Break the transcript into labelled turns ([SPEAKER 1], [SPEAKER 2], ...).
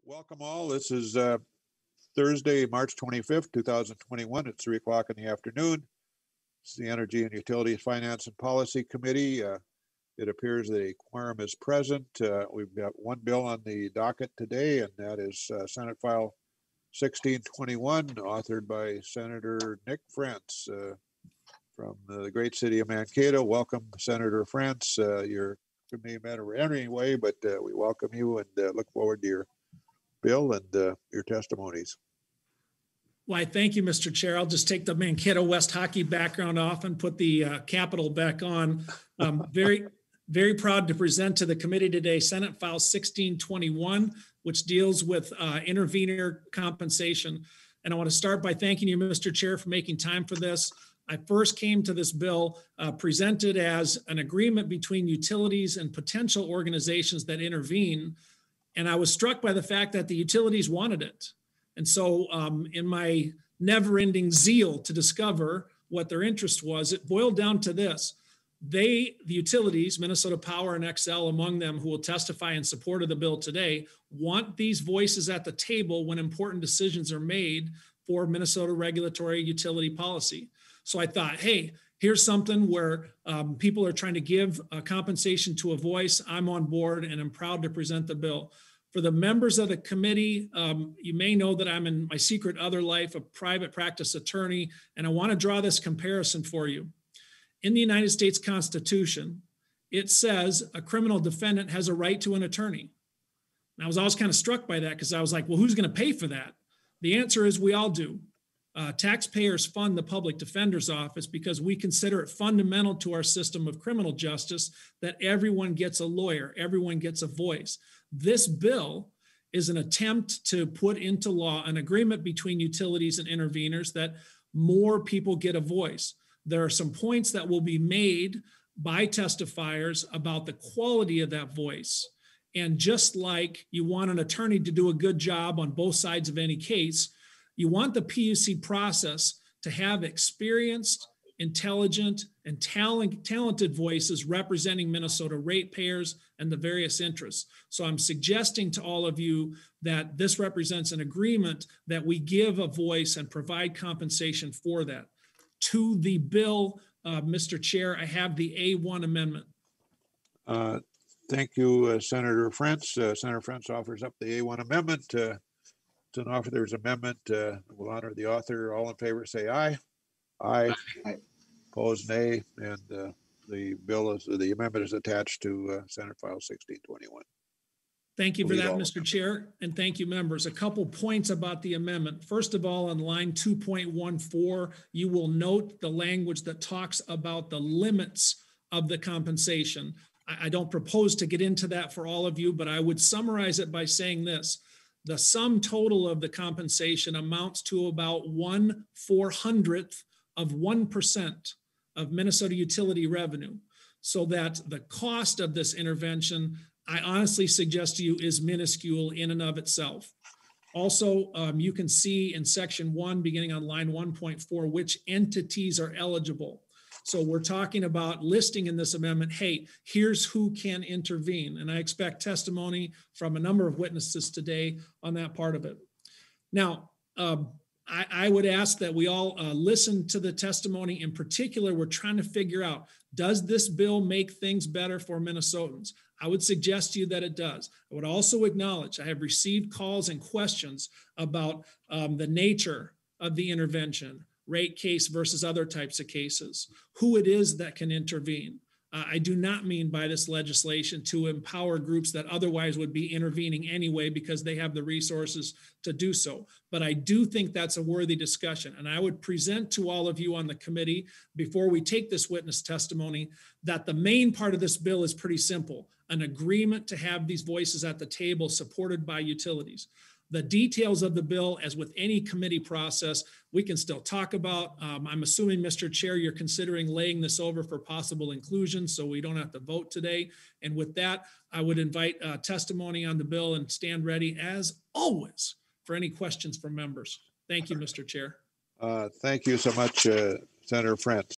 [SPEAKER 1] Welcome all. This is Thursday, March 25th, 2021. It's 3 o'clock in the afternoon. It's the Energy and Utilities Finance and Policy Committee. It appears that a quorum is present. We've got one bill on the docket today, and that is Senate File 1621, authored by Senator Nick Frentz from the great city of Mankato. Welcome, Senator Frentz. You're a committee member anyway, but we welcome you and look forward to your bill and your testimonies.
[SPEAKER 2] Why, thank you, Mr. Chair. I'll just take the Mankato West hockey background off and put the Capitol back on. Very proud to present to the committee today Senate File 1621, which deals with intervenor compensation. And I want to start by thanking you, Mr. Chair, for making time for this. I first came to this bill presented as an agreement between utilities and potential organizations that intervene. And I was struck by the fact that the utilities wanted it. And so in my never-ending zeal to discover what their interest was, it boiled down to this. The utilities, Minnesota Power and Xcel among them, who will testify in support of the bill today, want these voices at the table when important decisions are made for Minnesota regulatory utility policy. So I thought, hey, here's something where people are trying to give compensation to a voice. I'm on board and I'm proud to present the bill. For the members of the committee, you may know that I'm in my secret other life, a private practice attorney, and I want to draw this comparison for you. In the United States Constitution, it says a criminal defendant has a right to an attorney. And I was always kind of struck by that because I was like, well, who's going to pay for that? The answer is we all do. Taxpayers fund the public defender's office because we consider it fundamental to our system of criminal justice that everyone gets a lawyer, everyone gets a voice. This bill is an attempt to put into law an agreement between utilities and interveners that more people get a voice. There are some points that will be made by testifiers about the quality of that voice. And just like you want an attorney to do a good job on both sides of any case, you want the PUC process to have experienced, intelligent, and talented voices representing Minnesota ratepayers and the various interests. So I'm suggesting to all of you that this represents an agreement that we give a voice and provide compensation for that. To the bill, Mr. Chair, I have the A1 amendment.
[SPEAKER 1] Thank you, Senator Frentz. Senator Frentz offers up the A1 amendment. It's an author's amendment. We'll honor the author. All in favor say aye. Aye. Aye. Opposed, nay. And the amendment is attached to Senate File 1621.
[SPEAKER 2] Thank you for that, Mr. Chair, and thank you, members. A couple points about the amendment. First of all, on line 2.14, you will note the language that talks about the limits of the compensation. I don't propose to get into that for all of you, but I would summarize it by saying this. The sum total of the compensation amounts to about 1/400th of 1% of Minnesota utility revenue, so that the cost of this intervention, I honestly suggest to you, is minuscule in and of itself. Also, you can see in section 1, beginning on line 1.4, which entities are eligible. So we're talking about listing in this amendment, hey, here's who can intervene. And I expect testimony from a number of witnesses today on that part of it. Now, I would ask that we all listen to the testimony. In particular, we're trying to figure out, does this bill make things better for Minnesotans? I would suggest to you that it does. I would also acknowledge I have received calls and questions about the nature of the intervention, rate case versus other types of cases, who it is that can intervene. I do not mean by this legislation to empower groups that otherwise would be intervening anyway because they have the resources to do so. But I do think that's a worthy discussion. And I would present to all of you on the committee before we take this witness testimony that the main part of this bill is pretty simple, an agreement to have these voices at the table supported by utilities. The details of the bill, as with any committee process, we can still talk about. I'm assuming, Mr. Chair, you're considering laying this over for possible inclusion, so we don't have to vote today. And with that, I would invite testimony on the bill and stand ready, as always, for any questions from members. Thank you, Mr. Chair.
[SPEAKER 1] Thank you so much, Senator Frentz.